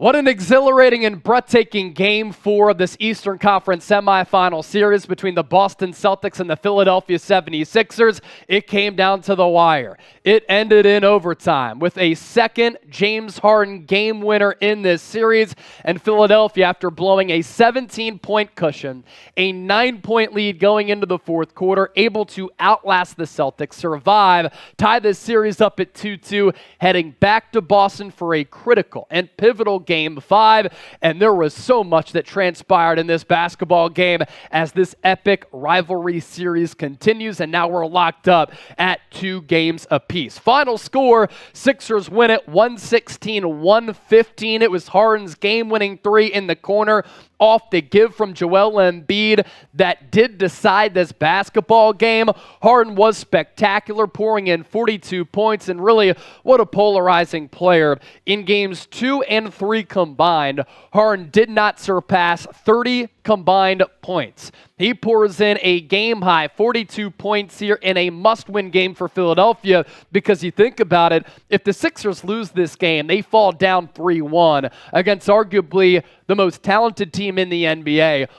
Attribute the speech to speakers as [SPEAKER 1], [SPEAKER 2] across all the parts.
[SPEAKER 1] What an exhilarating and breathtaking Game 4 of this Eastern Conference semifinal series between the Boston Celtics and the Philadelphia 76ers. It came down to the wire. It ended in overtime with a second James Harden game winner in this series, and Philadelphia, after blowing a 17-point cushion, a 9-point lead going into the fourth quarter, able to outlast the Celtics, survive, tie this series up at 2-2, heading back to Boston for a critical and pivotal Game 5, and there was so much that transpired in this basketball game as this epic rivalry series continues, and now we're locked up at 2 games apiece. Final score, Sixers win it 116-115. It was Harden's game-winning 3 in the corner off the give from Joel Embiid that did decide this basketball game. Harden was spectacular, pouring in 42 points, and really, what a polarizing player. In games 2 and 3 combined, Harden did not surpass 30 combined points. He pours in a game-high 42 points here in a must-win game for Philadelphia, because you think about it, if the Sixers lose this game, they fall down 3-1 against arguably the most talented team in the NBA.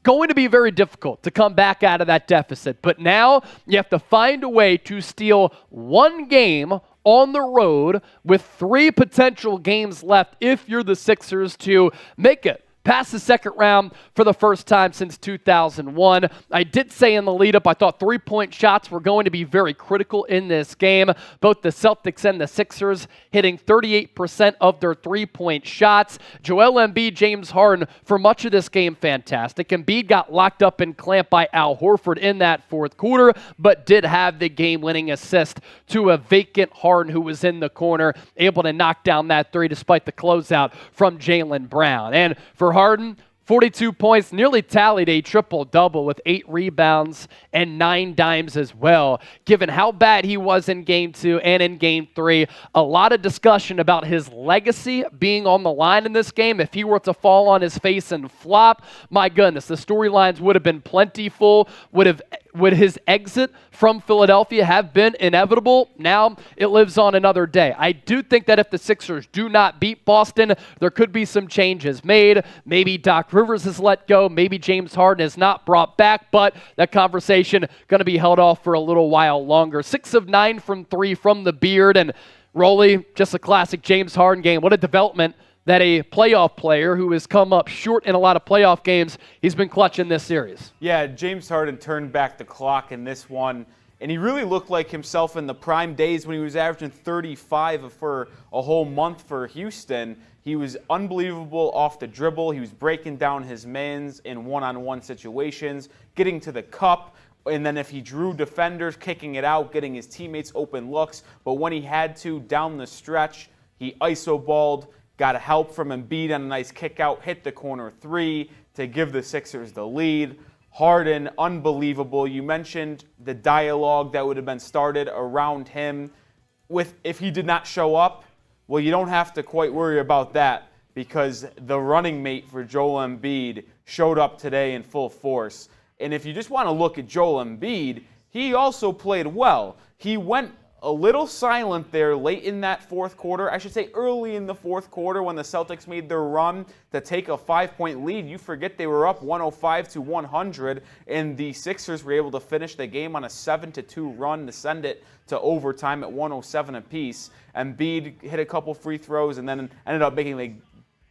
[SPEAKER 1] Going to be very difficult to come back out of that deficit. But now you have to find a way to steal one game on the road with 3 potential games left if you're the Sixers to make it past the second round for the first time since 2001. I did say in the lead-up I thought 3-point shots were going to be very critical in this game. Both the Celtics and the Sixers hitting 38% of their 3-point shots. Joel Embiid, James Harden, for much of this game, fantastic. Embiid got locked up and clamped by Al Horford in that fourth quarter, but did have the game-winning assist to a vacant Harden who was in the corner, able to knock down that 3 despite the closeout from Tatum Brown. And for Harden, 42 points, nearly tallied a triple-double with 8 rebounds and 9 dimes as well. Given how bad he was in Game 2 and in Game 3, a lot of discussion about his legacy being on the line in this game. If he were to fall on his face and flop, my goodness, the storylines would have been plentiful. Would his exit from Philadelphia have been inevitable? Now it lives on another day. I do think that if the Sixers do not beat Boston, there could be some changes made. Maybe Doc Rivers is let go. Maybe James Harden is not brought back, but that conversation going to be held off for a little while longer. 6 of 9 from 3 from the beard, and Rolly, just a classic James Harden game. What a development that a playoff player who has come up short in a lot of playoff games, he's been clutch in this series.
[SPEAKER 2] Yeah, James Harden turned back the clock in this one, and he really looked like himself in the prime days when he was averaging 35 for a whole month for Houston. He was unbelievable off the dribble. He was breaking down his mans in one-on-one situations, getting to the cup, and then if he drew defenders, kicking it out, getting his teammates open looks. But when he had to, down the stretch, he iso-balled, got a help from Embiid on a nice kick out, hit the corner 3 to give the Sixers the lead. Harden, unbelievable. You mentioned the dialogue that would have been started around him if he did not show up. Well, you don't have to quite worry about that, because the running mate for Joel Embiid showed up today in full force. And if you just want to look at Joel Embiid, he also played well. He went a little silent there late in that fourth quarter. I should say early in the fourth quarter when the Celtics made their run to take a 5-point lead. You forget they were up 105-100, and the Sixers were able to finish the game on a 7-2 run to send it to overtime at 107 apiece. Embiid hit a couple free throws and then ended up making the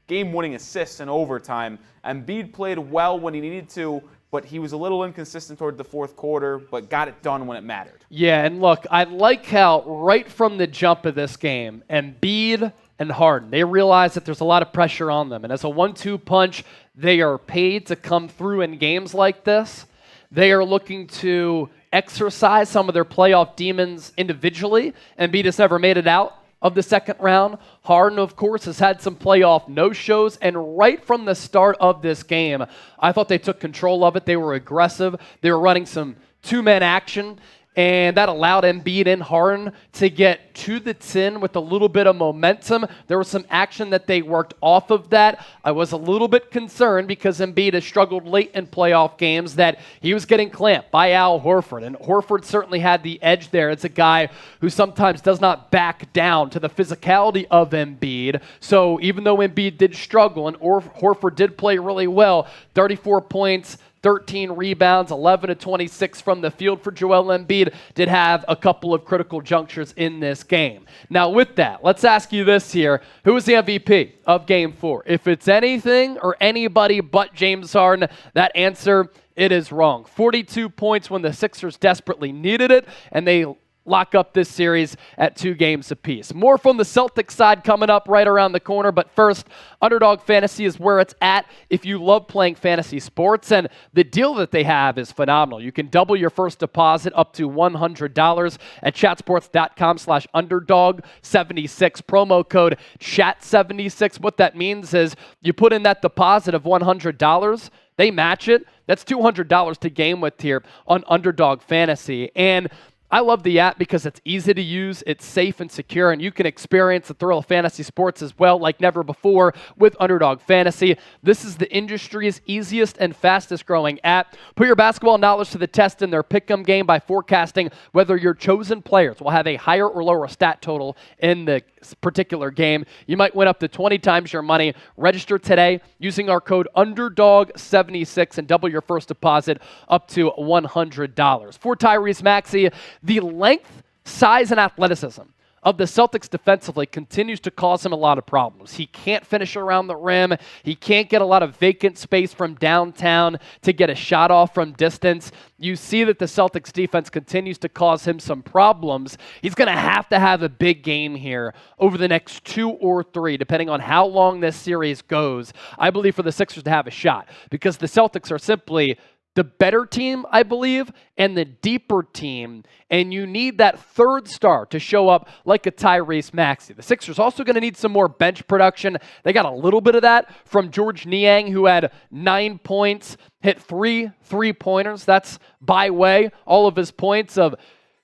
[SPEAKER 2] game-winning assists in overtime. Embiid played well when he needed to, but he was a little inconsistent toward the fourth quarter, but got it done when it mattered.
[SPEAKER 1] Yeah, and look, I like how right from the jump of this game, Embiid and Harden, they realize that there's a lot of pressure on them. And as a 1-2 punch, they are paid to come through in games like this. They are looking to exercise some of their playoff demons individually. Embiid has never made it out of the second round. Harden, of course, has had some playoff no-shows, and right from the start of this game, I thought they took control of it. They were aggressive. They were running some two-man action, and that allowed Embiid and Harden to get to the 10 with a little bit of momentum. There was some action that they worked off of that. I was a little bit concerned because Embiid has struggled late in playoff games that he was getting clamped by Al Horford, and Horford certainly had the edge there. It's a guy who sometimes does not back down to the physicality of Embiid. So even though Embiid did struggle and Horford did play really well, 34 points, 13 rebounds, 11 of 26 from the field for Joel Embiid, did have a couple of critical junctures in this game. Now with that, let's ask you this here. Who was the MVP of Game 4? If it's anything or anybody but James Harden, that answer, it is wrong. 42 points when the Sixers desperately needed it, and they lock up this series at 2 games apiece. More from the Celtics side coming up right around the corner, but first, Underdog Fantasy is where it's at if you love playing fantasy sports, and the deal that they have is phenomenal. You can double your first deposit up to $100 at chatsports.com/underdog76, promo code chat76. What that means is you put in that deposit of $100, they match it. That's $200 to game with here on Underdog Fantasy, and I love the app because it's easy to use, it's safe and secure, and you can experience the thrill of fantasy sports as well like never before with Underdog Fantasy. This is the industry's easiest and fastest growing app. Put your basketball knowledge to the test in their pick'em game by forecasting whether your chosen players will have a higher or lower stat total in the particular game. You might win up to 20 times your money. Register today using our code UNDERDOG76 and double your first deposit up to $100. For Tyrese Maxey, the length, size, and athleticism of the Celtics defensively continues to cause him a lot of problems. He can't finish around the rim. He can't get a lot of vacant space from downtown to get a shot off from distance. You see that the Celtics defense continues to cause him some problems. He's going to have a big game here over the next 2 or 3, depending on how long this series goes, I believe, for the Sixers to have a shot, because the Celtics are simply the better team, I believe, and the deeper team, and you need that third star to show up like a Tyrese Maxey. The Sixers also going to need some more bench production. They got a little bit of that from George Niang, who had 9 points, hit 3 3-pointers. That's by way, all of his points of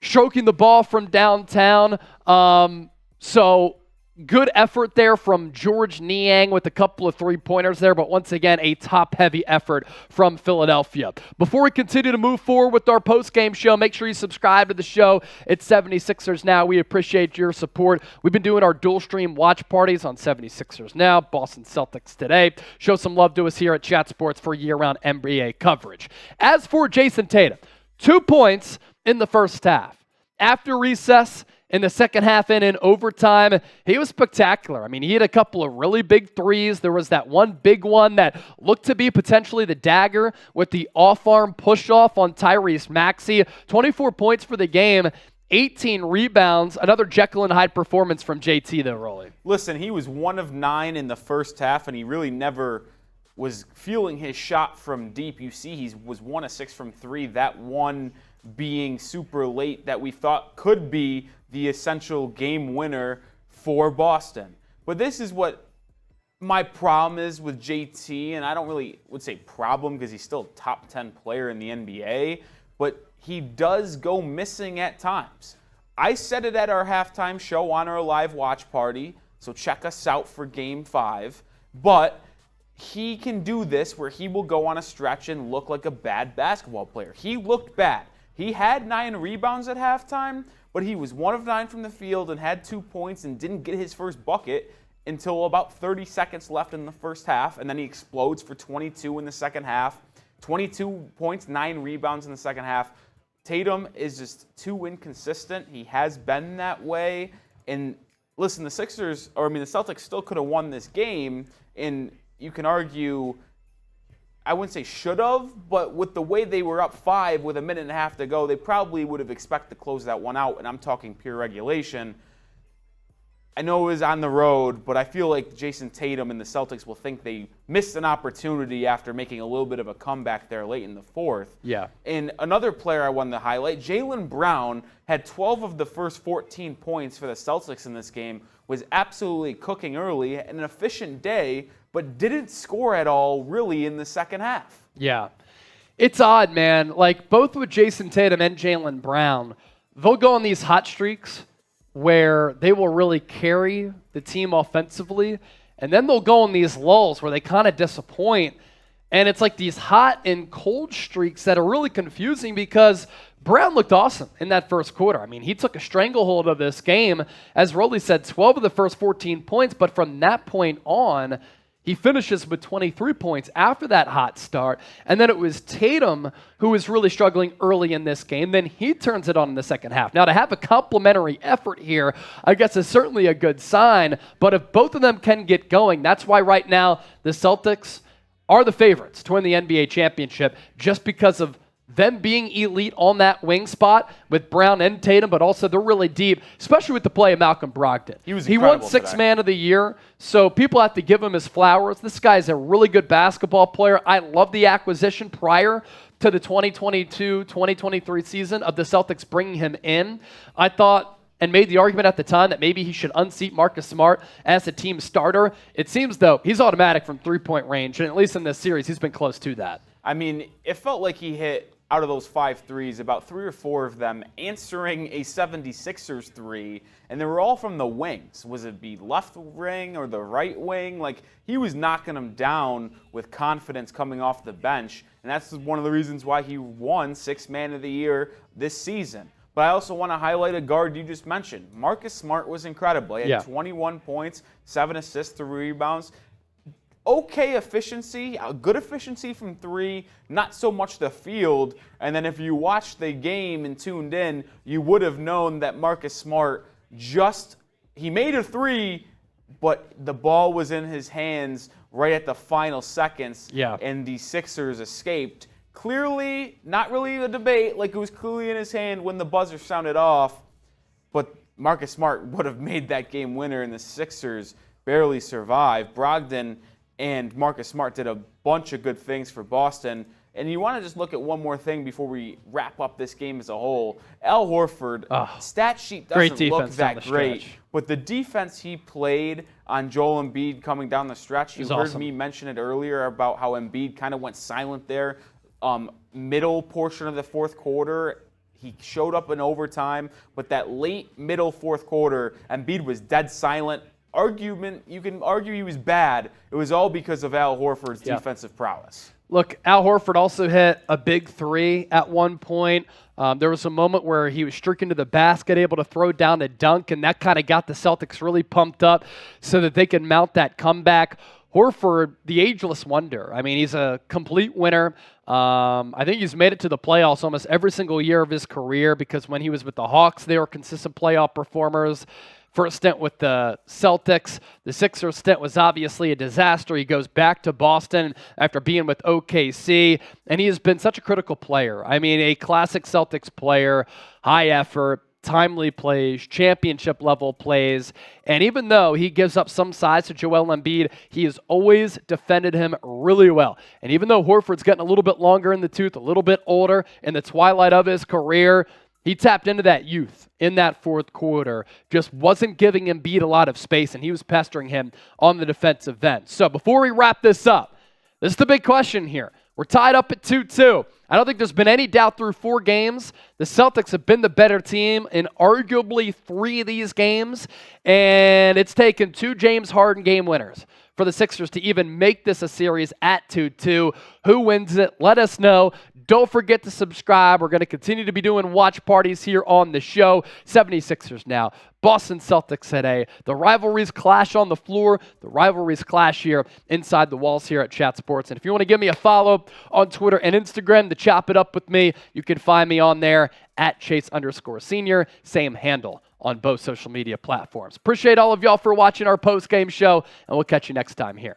[SPEAKER 1] stroking the ball from downtown. So good effort there from George Niang with a couple of 3-pointers there, but once again, a top-heavy effort from Philadelphia. Before we continue to move forward with our post-game show, make sure you subscribe to the show. It's 76ers Now. We appreciate your support. We've been doing our dual-stream watch parties on 76ers Now, Boston Celtics Today. Show some love to us here at Chat Sports for year-round NBA coverage. As for Jason Tatum, 2 points in the first half. After recess, in the second half and in overtime, he was spectacular. I mean, he hit a couple of really big threes. There was that one big one that looked to be potentially the dagger with the off-arm push-off on Tyrese Maxey. 24 points for the game, 18 rebounds. Another Jekyll and Hyde performance from JT, though, Rolly.
[SPEAKER 2] Listen, he was 1 of 9 in the first half, and he really never was feeling his shot from deep. You see, he was 1 of 6 from 3. That one being super late that we thought could be the essential game winner for Boston. But this is what my problem is with JT, and I don't really would say problem because he's still a top 10 player in the NBA, but he does go missing at times. I said it at our halftime show on our live watch party, so check us out for Game 5, but he can do this where he will go on a stretch and look like a bad basketball player. He looked bad. He had 9 rebounds at halftime, but he was 1 of 9 from the field and had 2 points and didn't get his first bucket until about 30 seconds left in the first half, and then he explodes for 22 in the second half. 22 points, 9 rebounds in the second half. Tatum is just too inconsistent. He has been that way. And listen, the Celtics still could have won this game, and you can argue, I wouldn't say should have, but with the way they were up 5 with a minute and a half to go, they probably would have expected to close that one out, and I'm talking pure regulation. I know it was on the road, but I feel like Jason Tatum and the Celtics will think they missed an opportunity after making a little bit of a comeback there late in the fourth.
[SPEAKER 1] Yeah.
[SPEAKER 2] And another player I wanted to highlight, Jaylen Brown had 12 of the first 14 points for the Celtics in this game, was absolutely cooking early, an efficient day, but didn't score at all really in the second half.
[SPEAKER 1] Yeah. It's odd, man. Like, both with Jason Tatum and Jaylen Brown, they'll go on these hot streaks where they will really carry the team offensively, and then they'll go on these lulls where they kind of disappoint. And it's like these hot and cold streaks that are really confusing because Brown looked awesome in that first quarter. I mean, he took a stranglehold of this game. As Rolly said, 12 of the first 14 points, but from that point on, he finishes with 23 points after that hot start. And then it was Tatum who was really struggling early in this game. Then he turns it on in the second half. Now, to have a complementary effort here, I guess is certainly a good sign. But if both of them can get going, that's why right now the Celtics are the favorites to win the NBA championship, just because of them being elite on that wing spot with Brown and Tatum, but also they're really deep, especially with the play of Malcolm Brogdon.
[SPEAKER 2] He
[SPEAKER 1] won Sixth Man of the Year, so people have to give him his flowers. This guy's a really good basketball player. I love the acquisition prior to the 2022-2023 season of the Celtics bringing him in. I thought and made the argument at the time that maybe he should unseat Marcus Smart as a team starter. It seems, though, he's automatic from three-point range, and at least in this series, he's been close to that.
[SPEAKER 2] I mean, it felt like he hit, out of those 5 threes, about 3 or 4 of them answering a 76ers three, and they were all from the wings. Was it the left wing or the right wing? Like, he was knocking them down with confidence coming off the bench, and that's one of the reasons why he won Sixth Man of the Year this season. But I also want to highlight a guard you just mentioned. Marcus Smart was incredible. He had 21 points, 7 assists, 3 rebounds. Okay efficiency, a good efficiency from 3, not so much the field. And then if you watched the game and tuned in, you would have known that Marcus Smart he made a 3, but the ball was in his hands right at the final seconds, and the Sixers escaped. Clearly, not really a debate, like it was clearly in his hand when the buzzer sounded off, but Marcus Smart would have made that game winner, and the Sixers barely survived. Brogdon and Marcus Smart did a bunch of good things for Boston. And you want to just look at one more thing before we wrap up this game as a whole. Al Horford, stat sheet doesn't look that great, but the defense he played on Joel Embiid coming down the stretch, you heard me mention it earlier about how Embiid kind of went silent there. Middle portion of the fourth quarter, he showed up in overtime, but that late middle fourth quarter, Embiid was dead silent. You can argue he was bad. It was all because of Al Horford's defensive prowess.
[SPEAKER 1] Look, Al Horford also hit a big 3 at one point. There was a moment where he was streaking to the basket, able to throw down a dunk, and that kind of got the Celtics really pumped up so that they could mount that comeback. Horford, the ageless wonder. I mean, he's a complete winner. I think he's made it to the playoffs almost every single year of his career, because when he was with the Hawks, they were consistent playoff performers. First stint with the Celtics. The Sixers stint was obviously a disaster. He goes back to Boston after being with OKC, and he has been such a critical player. I mean, a classic Celtics player, high effort, timely plays, championship-level plays. And even though he gives up some size to Joel Embiid, he has always defended him really well. And even though Horford's getting a little bit longer in the tooth, a little bit older, in the twilight of his career, he tapped into that youth in that fourth quarter, just wasn't giving Embiid a lot of space, and he was pestering him on the defensive end. So before we wrap this up, this is the big question here. We're tied up at 2-2. I don't think there's been any doubt through 4 games. The Celtics have been the better team in arguably 3 of these games, and it's taken 2 James Harden game winners for the Sixers to even make this a series at 2-2. Who wins it? Let us know. Don't forget to subscribe. We're going to continue to be doing watch parties here on the show. 76ers now. Boston Celtics today. The rivalries clash on the floor. The rivalries clash here inside the walls here at Chat Sports. And if you want to give me a follow on Twitter and Instagram to chop it up with me, you can find me on there at Chase_Senior. Same handle on both social media platforms. Appreciate all of y'all for watching our post-game show, and we'll catch you next time here.